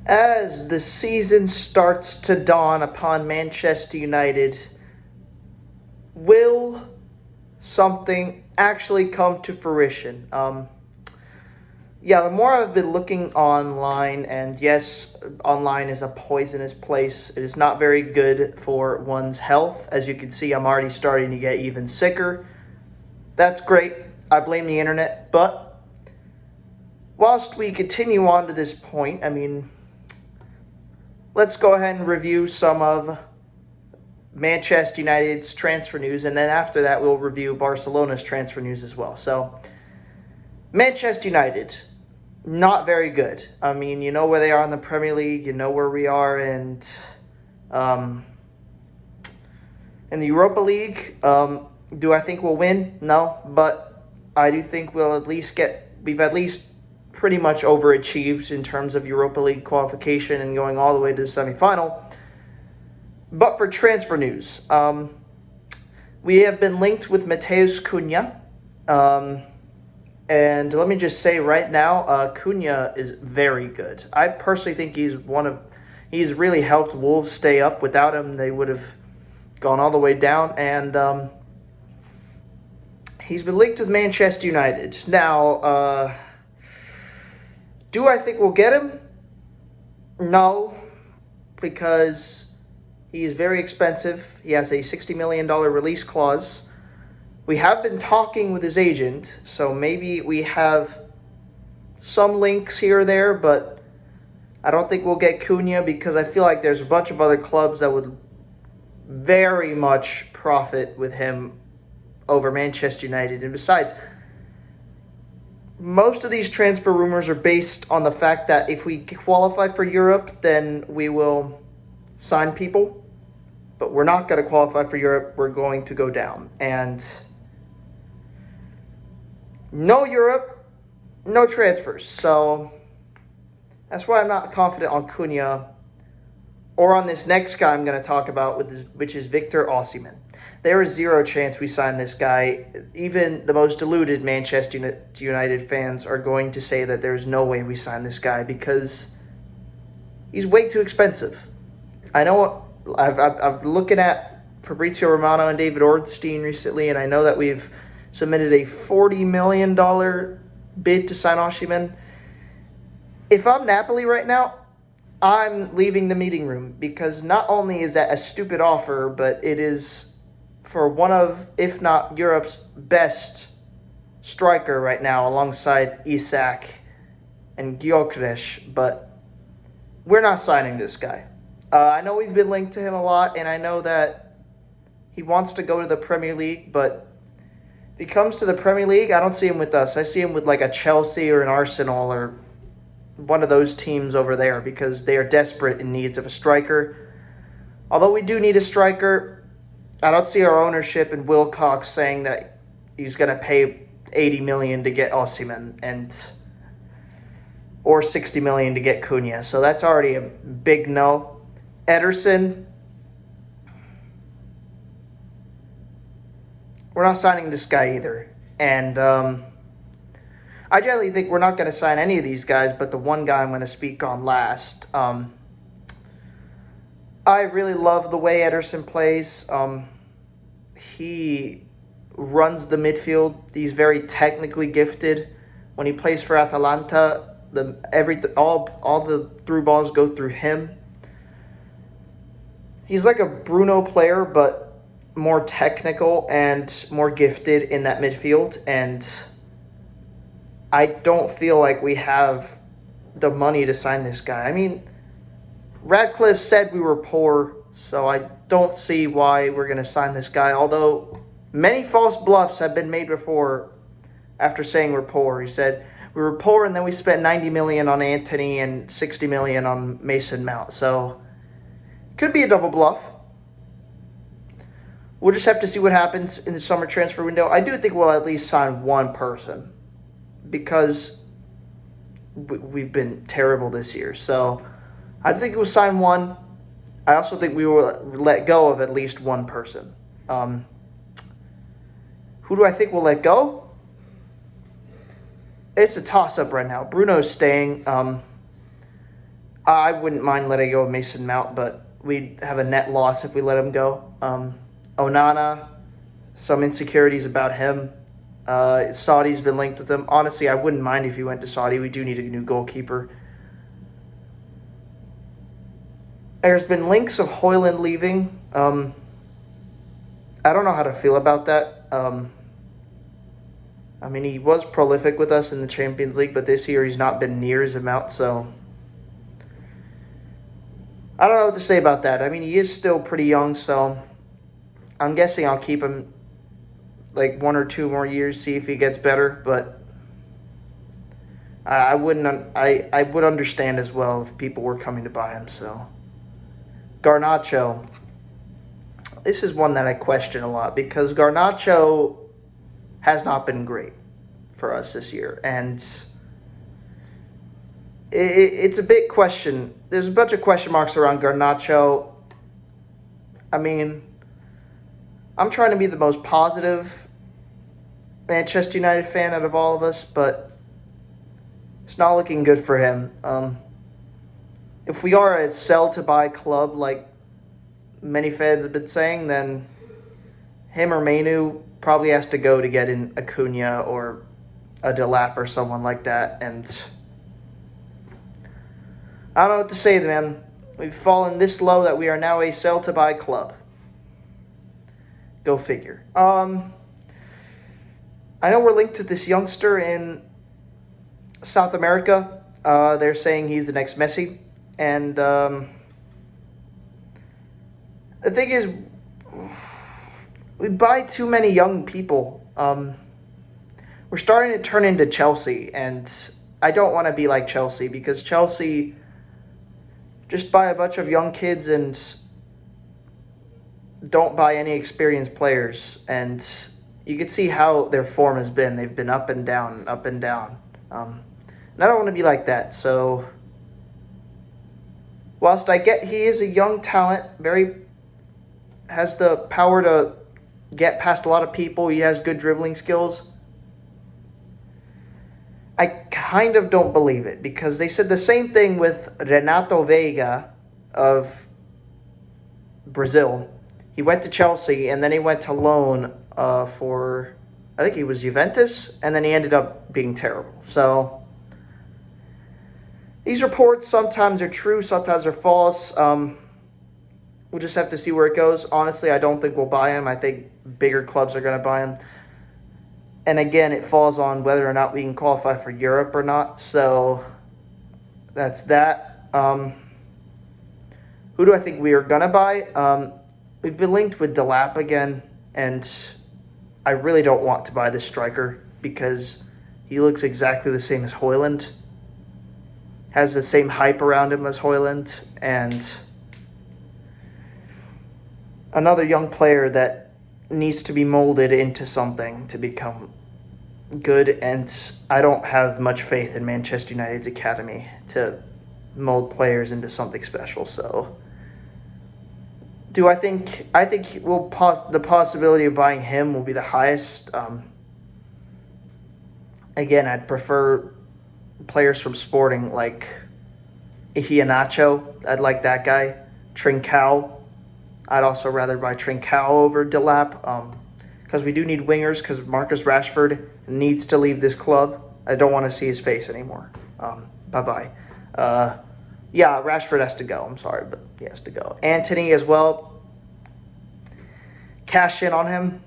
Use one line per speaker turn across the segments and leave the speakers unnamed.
As the season starts to dawn upon Manchester United, will something actually come to fruition? Yeah, the more I've been looking online, and yes, online is a poisonous place. It is not very good for one's health. As you can see, I'm already starting to get even sicker. That's great. I blame the internet. But whilst we continue on to this point, let's go ahead and review some of Manchester United's transfer news, and then after that, we'll review Barcelona's transfer news as well. So, Manchester United, not very good. You know where they are in the Premier League. You know where we are in the Europa League. Do I think we'll win? No, but I do think we've at least pretty much overachieved in terms of Europa League qualification and going all the way to the semifinal. But for transfer news, we have been linked with Matheus Cunha. And let me just say right now, Cunha is very good. I personally think he's really helped Wolves stay up. Without him, they would have gone all the way down. And he's been linked with Manchester United. Now, do I think we'll get him? No, because he is very expensive. He has a $60 million release clause. We have been talking with his agent, so maybe we have some links here or there, but I don't think we'll get Cunha because I feel like there's a bunch of other clubs that would very much profit with him over Manchester United. And besides, most of these transfer rumors are based on the fact that if we qualify for Europe, then we will sign people. But we're not going to qualify for Europe. We're going to go down. And no Europe, no transfers. So that's why I'm not confident on Cunha or on this next guy I'm going to talk about, which is Victor Osimhen. There is zero chance we sign this guy. Even the most deluded Manchester United fans are going to say that there's no way we sign this guy because he's way too expensive. I know I've looking at Fabrizio Romano and David Ornstein recently, and I know that we've submitted a $40 million bid to sign Osimhen. If I'm Napoli right now, I'm leaving the meeting room because not only is that a stupid offer, but it is for one of, if not Europe's best striker right now, alongside Isak and Gyökeres. But we're not signing this guy. I know we've been linked to him a lot, and I know that he wants to go to the Premier League, but if he comes to the Premier League, I don't see him with us. I see him with like a Chelsea or an Arsenal or one of those teams over there because they are desperate in needs of a striker. Although we do need a striker, I don't see our ownership and Wilcox saying that he's going to pay $80 million to get Osimhen or $60 million to get Cunha. So that's already a big no. Ederson, we're not signing this guy either. And I generally think we're not going to sign any of these guys, but the one guy I'm going to speak on last. I really love the way Ederson plays. He runs the midfield. He's very technically gifted. When he plays for Atalanta, all the through balls go through him. He's like a Bruno player, but more technical and more gifted in that midfield. And I don't feel like we have the money to sign this guy. I mean, Radcliffe said we were poor, so I don't see why we're going to sign this guy. Although many false bluffs have been made before after saying we're poor. He said we were poor and then we spent $90 million on Antony and $60 million on Mason Mount. So could be a double bluff. We'll just have to see what happens in the summer transfer window. I do think we'll at least sign one person because we've been terrible this year. So I think we'll sign one. I also think we will let go of at least one person. Who do I think we'll let go? It's a toss-up right now. Bruno's staying. I wouldn't mind letting go of Mason Mount, but we'd have a net loss if we let him go. Onana, some insecurities about him. Saudi's been linked with him. Honestly, I wouldn't mind if he went to Saudi. We do need a new goalkeeper. There's been links of Højlund leaving. I don't know how to feel about that. I mean, he was prolific with us in the Champions League, but this year he's not been near his amount, so I don't know what to say about that. I mean, he is still pretty young, so I'm guessing I'll keep him like 1 or 2 more years, see if he gets better, but I would understand as well if people were coming to buy him, so. Garnacho. This is one that I question a lot because Garnacho has not been great for us this year, and it's a big question. There's a bunch of question marks around Garnacho. I mean, I'm trying to be the most positive Manchester United fan out of all of us, but it's not looking good for him. If we are a sell-to-buy club like many fans have been saying, then him or Manu probably has to go to get in Acuna or a Delap or someone like that. And I don't know what to say, man. We've fallen this low that we are now a sell-to-buy club. Go figure. I know we're linked to this youngster in South America. They're saying he's the next Messi. And the thing is, we buy too many young people. We're starting to turn into Chelsea, and I don't want to be like Chelsea because Chelsea just buy a bunch of young kids and don't buy any experienced players. And you can see how their form has been. They've been up and down, up and down. And I don't want to be like that, so whilst I get he is a young talent, has the power to get past a lot of people, he has good dribbling skills, I kind of don't believe it because they said the same thing with Renato Veiga of Brazil. He went to Chelsea and then he went to loan for, I think he was Juventus, and then he ended up being terrible. So these reports sometimes are true, sometimes are false. We'll just have to see where it goes. Honestly, I don't think we'll buy him. I think bigger clubs are going to buy him. And again, it falls on whether or not we can qualify for Europe or not. So that's that. Who do I think we are going to buy? We've been linked with Delap again, and I really don't want to buy this striker because he looks exactly the same as Højlund. Has the same hype around him as Højlund, and another young player that needs to be molded into something to become good, and I don't have much faith in Manchester United's academy to mold players into something special. So do I think the possibility of buying him will be the highest. Again, I'd prefer players from Sporting like Iheanacho. I'd like that guy. Trincao. I'd also rather buy Trincao over Delap because we do need wingers because Marcus Rashford needs to leave this club. I don't want to see his face anymore. Bye-bye. Yeah, Rashford has to go. I'm sorry, but he has to go. Antony as well. Cash in on him.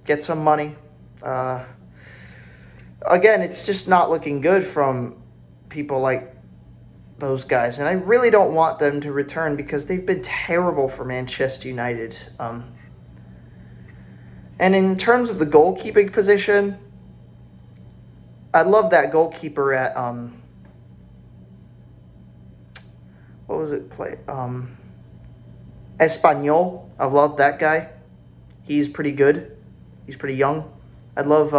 Get some money. Again, it's just not looking good from people like those guys. And I really don't want them to return because they've been terrible for Manchester United. And in terms of the goalkeeping position, I love that goalkeeper at what was it play? Espanyol. I love that guy. He's pretty good. He's pretty young. I'd love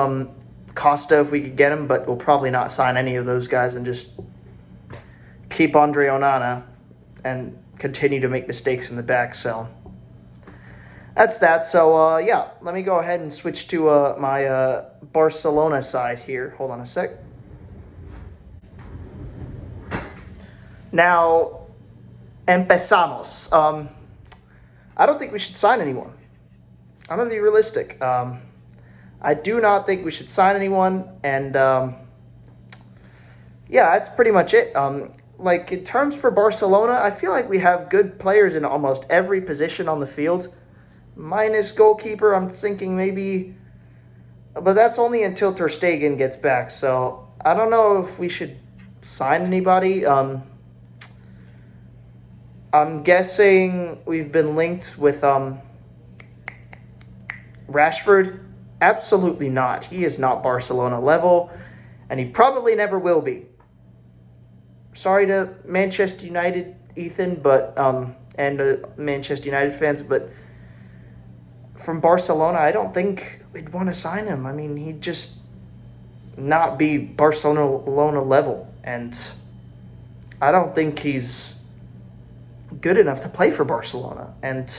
Costa if we could get him, but we'll probably not sign any of those guys and just keep Andre Onana and continue to make mistakes in the back. So that's that. So yeah, let me go ahead and switch to my Barcelona side here. Hold on a sec. Now, empezamos. I don't think we should sign anyone. I'm going to be realistic. I do not think we should sign anyone, and yeah, that's pretty much it. Like in terms for Barcelona, I feel like we have good players in almost every position on the field, minus goalkeeper. I'm thinking maybe, but that's only until Ter Stegen gets back. So I don't know if we should sign anybody. I'm guessing we've been linked with Rashford. Absolutely not. He is not Barcelona level, and he probably never will be. Sorry to Manchester United, Ethan, but and Manchester United fans, but from Barcelona, I don't think we'd want to sign him. I mean, he'd just not be Barcelona level, and I don't think he's good enough to play for Barcelona, and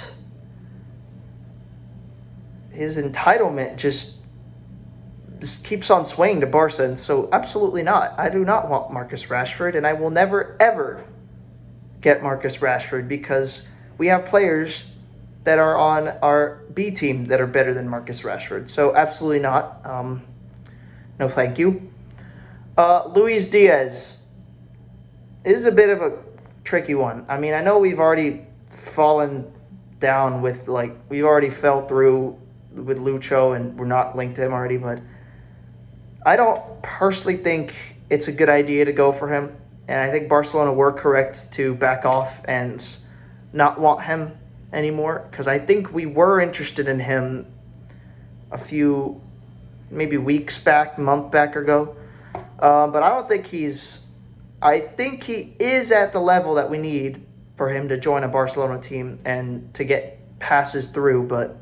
his entitlement just keeps on swaying to Barca, and so absolutely not. I do not want Marcus Rashford, and I will never, ever get Marcus Rashford because we have players that are on our B team that are better than Marcus Rashford. So absolutely not. No thank you. Luis Diaz is a bit of a tricky one. I mean, I know we've already fallen down with, like, we already fell through with Lucho and we're not linked to him already, but I don't personally think it's a good idea to go for him. And I think Barcelona were correct to back off and not want him anymore, because I think we were interested in him a few, maybe weeks back, month back ago. But I don't think I think he is at the level that we need for him to join a Barcelona team and to get passes through, but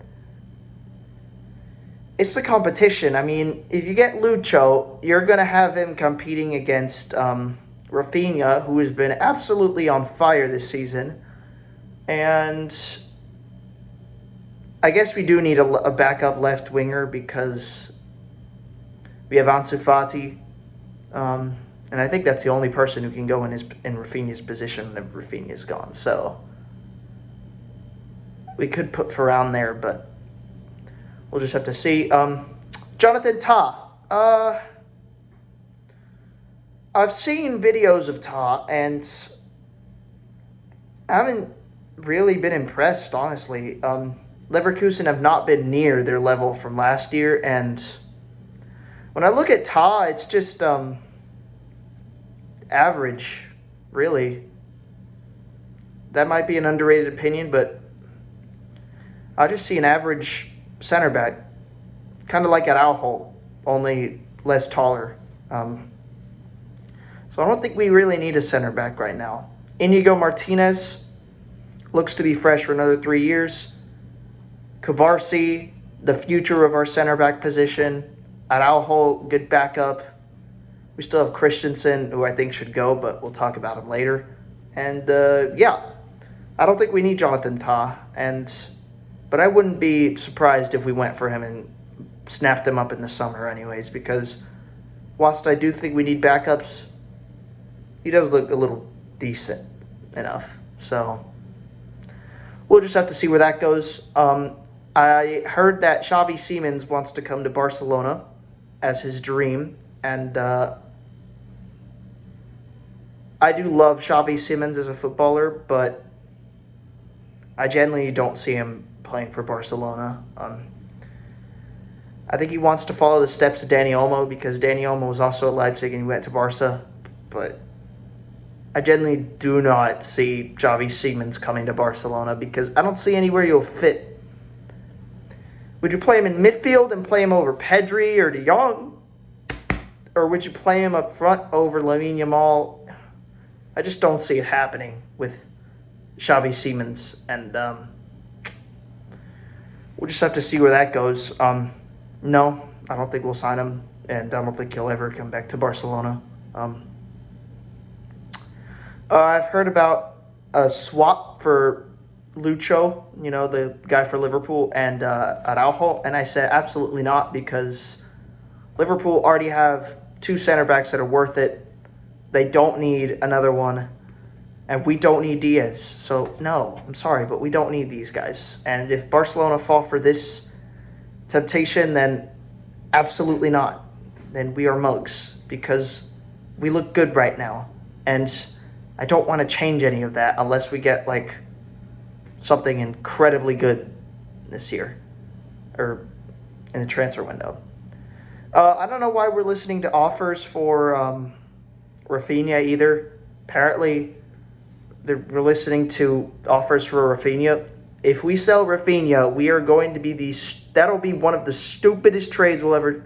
it's the competition. I mean, if you get Lucho, you're going to have him competing against Rafinha, who has been absolutely on fire this season. And I guess we do need a backup left winger because we have Ansu Fati. And I think that's the only person who can go in Rafinha's position if Rafinha's gone. So we could put Varane there, but we'll just have to see. Jonathan Tah. I've seen videos of Tah, and I haven't really been impressed, honestly. Leverkusen have not been near their level from last year, and when I look at Tah, it's just average, really. That might be an underrated opinion, but I just see an average center back, kind of like at Araujo, only less taller. So I don't think we really need a center back right now. Inigo Martinez looks to be fresh for another 3 years. Kubarsi, the future of our center back position. Araujo, good backup. We still have Christensen, who I think should go, but we'll talk about him later. And yeah, I don't think we need Jonathan Tah. But I wouldn't be surprised if we went for him and snapped him up in the summer anyways, because whilst I do think we need backups, he does look a little decent enough. So we'll just have to see where that goes. I heard that Xavi Simons wants to come to Barcelona as his dream, and I do love Xavi Simons as a footballer, but I generally don't see him playing for Barcelona. I think he wants to follow the steps of Dani Olmo, because Dani Olmo was also at Leipzig and he went to Barca, but I generally do not see Xavi Simons coming to Barcelona because I don't see anywhere you'll fit. Would you play him in midfield and play him over Pedri or De Jong? Or would you play him up front over Lamine Yamal? I just don't see it happening with Xavi Simons. And we'll just have to see where that goes. No, I don't think we'll sign him. And I don't think he'll ever come back to Barcelona. I've heard about a swap for Lucho, the guy for Liverpool, and Araujo, and I said absolutely not, because Liverpool already have 2 center backs that are worth it. They don't need another one. And we don't need Diaz. So, no, I'm sorry, but we don't need these guys. And if Barcelona fall for this temptation, then absolutely not. Then we are mugs because we look good right now. And I don't want to change any of that unless we get, like, something incredibly good this year or in the transfer window. I don't know why we're listening to offers for Rafinha either. Apparently, we're listening to offers for Rafinha. If we sell Rafinha, we are going to be that'll be one of the stupidest trades we'll ever.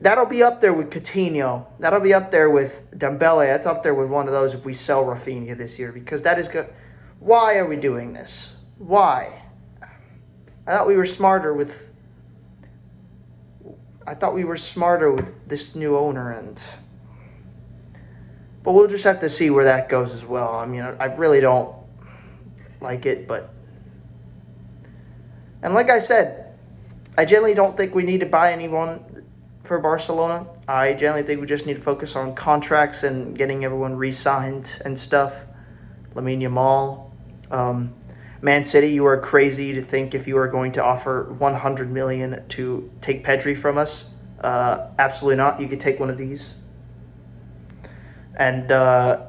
That'll be up there with Coutinho. That'll be up there with Dembele. That's up there with one of those if we sell Rafinha this year, because that is good. Why are we doing this? Why? I thought we were smarter with this new owner, but we'll just have to see where that goes as well. I mean, I really don't like it, and like I said, I generally don't think we need to buy anyone for Barcelona. I generally think we just need to focus on contracts and getting everyone re-signed and stuff. Lamine Yamal. Man City, you are crazy to think if you are going to offer 100 million to take Pedri from us. Absolutely not. You could take one of these. And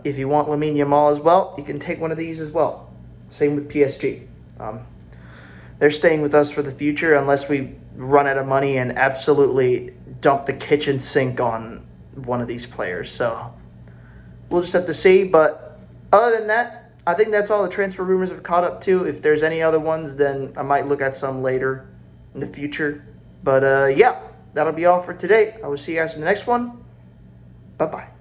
if you want Lamine Yamal as well, you can take one of these as well. Same with PSG. They're staying with us for the future unless we run out of money and absolutely dump the kitchen sink on one of these players. So we'll just have to see. But other than that, I think that's all the transfer rumors have caught up to. If there's any other ones, then I might look at some later in the future. But yeah, that'll be all for today. I will see you guys in the next one. Bye-bye.